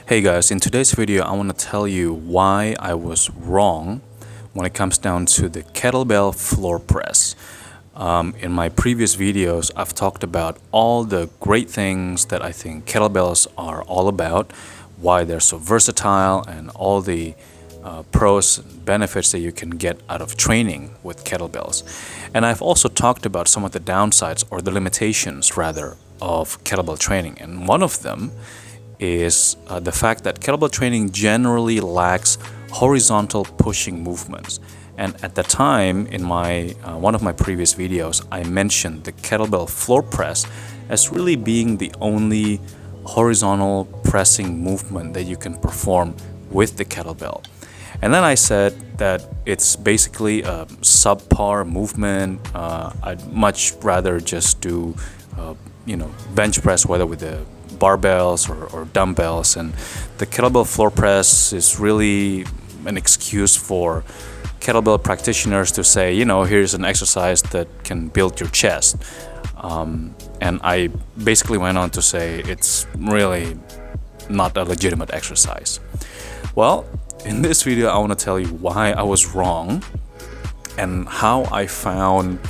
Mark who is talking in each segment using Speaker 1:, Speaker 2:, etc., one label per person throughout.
Speaker 1: Hey guys, in today's video I want to tell you why I was wrong when it comes down to the kettlebell floor press. In my previous videos I've talked about all the great things that I think kettlebells are all about, why they're so versatile and all the pros and benefits that you can get out of training with kettlebells. And I've also talked about some of the downsides or the limitations rather of kettlebell training, and one of them is the fact that kettlebell training generally lacks horizontal pushing movements. And at the time, in my one of my previous videos, I mentioned the kettlebell floor press as really being the only horizontal pressing movement that you can perform with the kettlebell. And then I said that it's basically a subpar movement. I'd much rather just do, bench press, whether with the barbells or dumbbells, and the kettlebell floor press is really an excuse for kettlebell practitioners to say, here's an exercise that can build your chest. And I basically went on to say it's really not a legitimate exercise. Well, in this video I want to tell you why I was wrong and how I found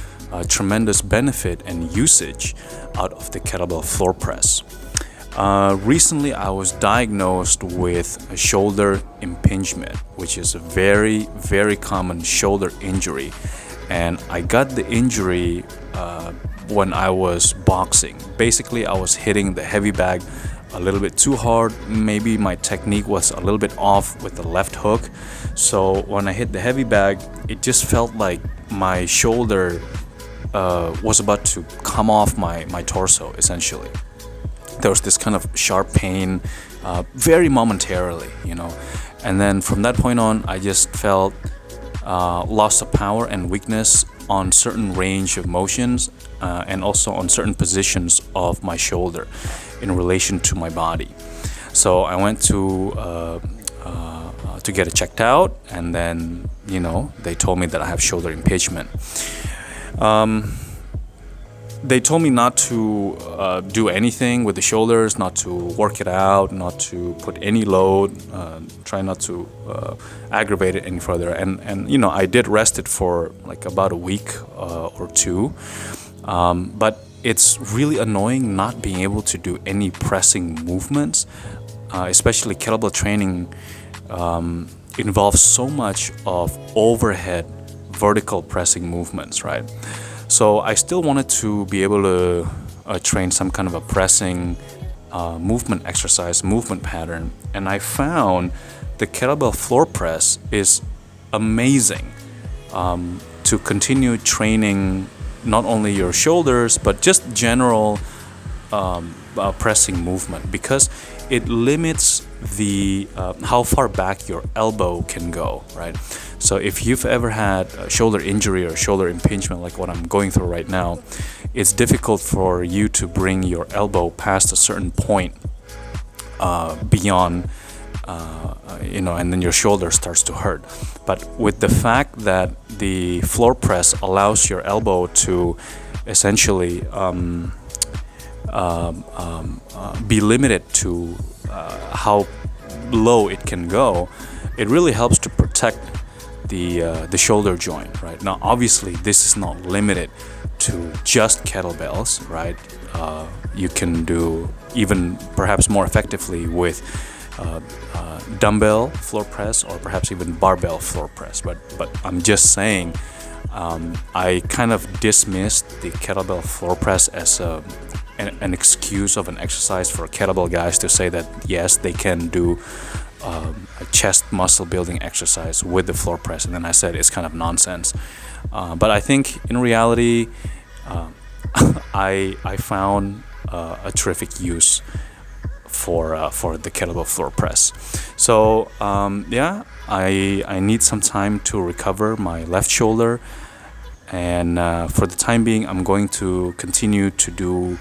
Speaker 1: tremendous benefit and usage out of the kettlebell floor press. Recently, I was diagnosed with a shoulder impingement, which is a very, very common shoulder injury. And I got the injury when I was boxing. Basically, I was hitting the heavy bag a little bit too hard. Maybe my technique was a little bit off with the left hook. So when I hit the heavy bag, it just felt like my shoulder was about to come off my torso, essentially. There was this kind of sharp pain, very momentarily, And then from that point on, I just felt loss of power and weakness on certain range of motions and also on certain positions of my shoulder in relation to my body. So I went to get it checked out, and then, they told me that I have shoulder impingement. They told me not to do anything with the shoulders, not to work it out, not to put any load, try not to aggravate it any further. And I did rest it for like about a week or two. But it's really annoying not being able to do any pressing movements, especially kettlebell training involves so much of overhead vertical pressing movements, right? So I still wanted to be able to train some kind of a pressing movement exercise, movement pattern. And I found the kettlebell floor press is amazing to continue training not only your shoulders, but just general pressing movement, because it limits the how far back your elbow can go, right? So if you've ever had a shoulder injury or shoulder impingement like what I'm going through right now, it's difficult for you to bring your elbow past a certain point beyond, and then your shoulder starts to hurt. But with the fact that the floor press allows your elbow to essentially be limited to how low it can go, it really helps to protect the shoulder joint, right? Now, obviously, this is not limited to just kettlebells, right? You can do even perhaps more effectively with dumbbell floor press or perhaps even barbell floor press. But I'm just saying, I kind of dismissed the kettlebell floor press as an excuse of an exercise for kettlebell guys to say that yes, they can do a chest muscle building exercise with the floor press, and then I said it's kind of nonsense. But I think in reality, I found a terrific use for the kettlebell floor press. So I need some time to recover my left shoulder, and for the time being, I'm going to continue to do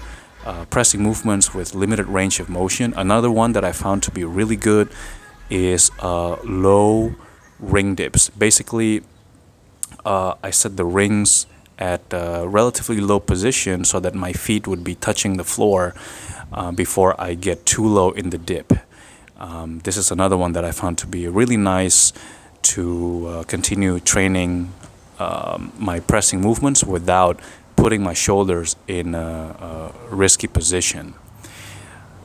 Speaker 1: pressing movements with limited range of motion. Another one that I found to be really good is low ring dips. Basically, I set the rings at a relatively low position so that my feet would be touching the floor before I get too low in the dip. This is another one that I found to be really nice to continue training my pressing movements without putting my shoulders in a risky position.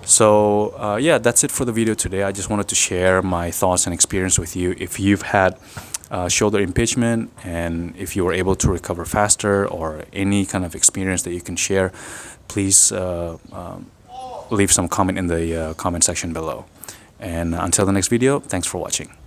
Speaker 1: So yeah, that's it for the video today. I just wanted to share my thoughts and experience with you. If you've had shoulder impingement and if you were able to recover faster, or any kind of experience that you can share, please leave some comment in the comment section below. And until the next video, thanks for watching.